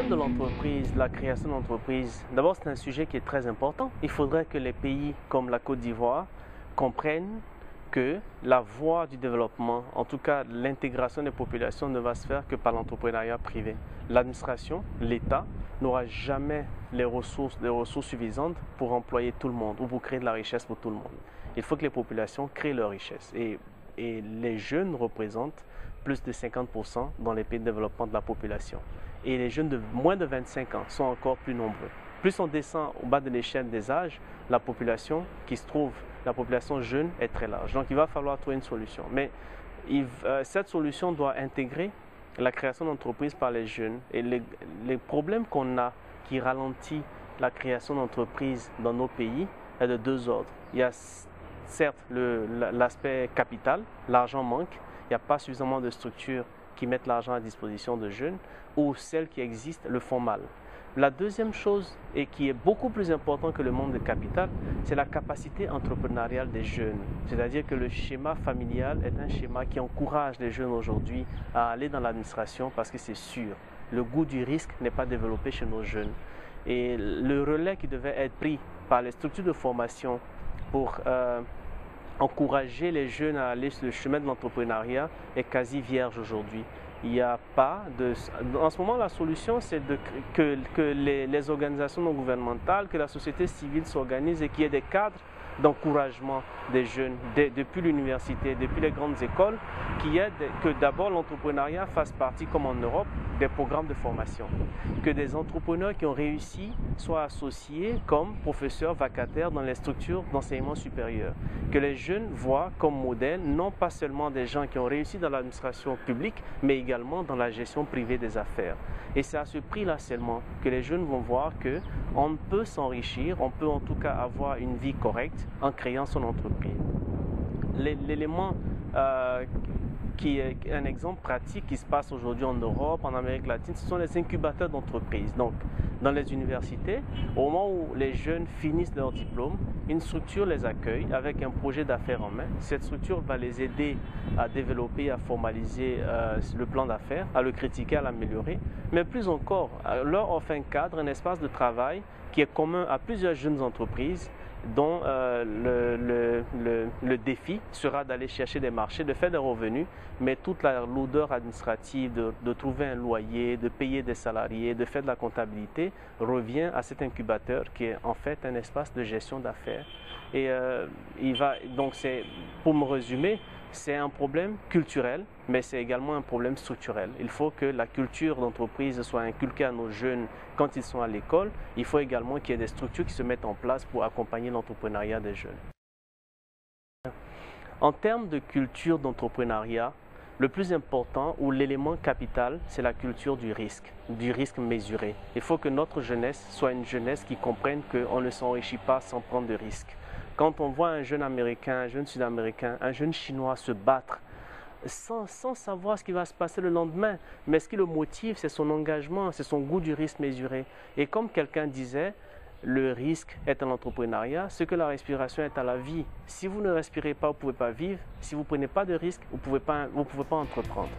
de l'entreprise, de la création d'entreprise, d'abord c'est un sujet qui est très important. Il faudrait que les pays comme la Côte d'Ivoire comprennent que la voie du développement, en tout cas l'intégration des populations, ne va se faire que par l'entrepreneuriat privé. L'administration, l'État, n'aura jamais les ressources suffisantes pour employer tout le monde ou pour créer de la richesse pour tout le monde. Il faut que les populations créent leur richesse. Et les jeunes représentent plus de 50% dans les pays de développement de la population. Et les jeunes de moins de 25 ans sont encore plus nombreux. Plus on descend au bas de l'échelle des âges, la population la population jeune est très large. Donc il va falloir trouver une solution. Mais cette solution doit intégrer la création d'entreprises par les jeunes. Et les problèmes qu'on a qui ralentit la création d'entreprises dans nos pays est de deux ordres. Il y a certes l'aspect capital, l'argent manque, il n'y a pas suffisamment de structures qui mettent l'argent à disposition de jeunes, ou celles qui existent le font mal. La deuxième chose, et qui est beaucoup plus importante que le manque de capital, c'est la capacité entrepreneuriale des jeunes. C'est-à-dire que le schéma familial est un schéma qui encourage les jeunes aujourd'hui à aller dans l'administration parce que c'est sûr. Le goût du risque n'est pas développé chez nos jeunes. Et le relais qui devait être pris par les structures de formation pour encourager les jeunes à aller sur le chemin de l'entrepreneuriat est quasi vierge aujourd'hui. Il n'y a pas de... En ce moment, la solution, c'est que les organisations non gouvernementales, que la société civile s'organise et qu'il y ait des cadres d'encouragement des jeunes depuis l'université, depuis les grandes écoles, que d'abord l'entrepreneuriat fasse partie, comme en Europe, des programmes de formation. Que des entrepreneurs qui ont réussi soient associés comme professeurs vacataires dans les structures d'enseignement supérieur. Que les jeunes voient comme modèle non pas seulement des gens qui ont réussi dans l'administration publique, mais également dans la gestion privée des affaires. Et c'est à ce prix-là seulement que les jeunes vont voir qu'on peut s'enrichir, on peut en tout cas avoir une vie correcte en créant son entreprise. L'élément qui est un exemple pratique qui se passe aujourd'hui en Europe, en Amérique latine, ce sont les incubateurs d'entreprises. Donc, dans les universités, au moment où les jeunes finissent leur diplôme, une structure les accueille avec un projet d'affaires en main. Cette structure va les aider à développer, à formaliser le plan d'affaires, à le critiquer, à l'améliorer. Mais plus encore, leur offre un cadre, un espace de travail qui est commun à plusieurs jeunes entreprises dont le défi sera d'aller chercher des marchés, de faire des revenus, mais toute la lourdeur administrative de trouver un loyer, de payer des salariés, de faire de la comptabilité, revient à cet incubateur qui est en fait un espace de gestion d'affaires. Et donc pour me résumer, c'est un problème culturel, mais c'est également un problème structurel. Il faut que la culture d'entreprise soit inculquée à nos jeunes quand ils sont à l'école. Il faut également qu'il y ait des structures qui se mettent en place pour accompagner l'entrepreneuriat des jeunes. En termes de culture d'entrepreneuriat, le plus important ou l'élément capital, c'est la culture du risque mesuré. Il faut que notre jeunesse soit une jeunesse qui comprenne qu'on ne s'enrichit pas sans prendre de risques. Quand on voit un jeune Américain, un jeune Sud-Américain, un jeune Chinois se battre sans savoir ce qui va se passer le lendemain, mais ce qui le motive, c'est son engagement, c'est son goût du risque mesuré. Et comme quelqu'un disait, le risque est à l'entrepreneuriat, ce que la respiration est à la vie. Si vous ne respirez pas, vous ne pouvez pas vivre. Si vous ne prenez pas de risque, vous ne pouvez pas entreprendre.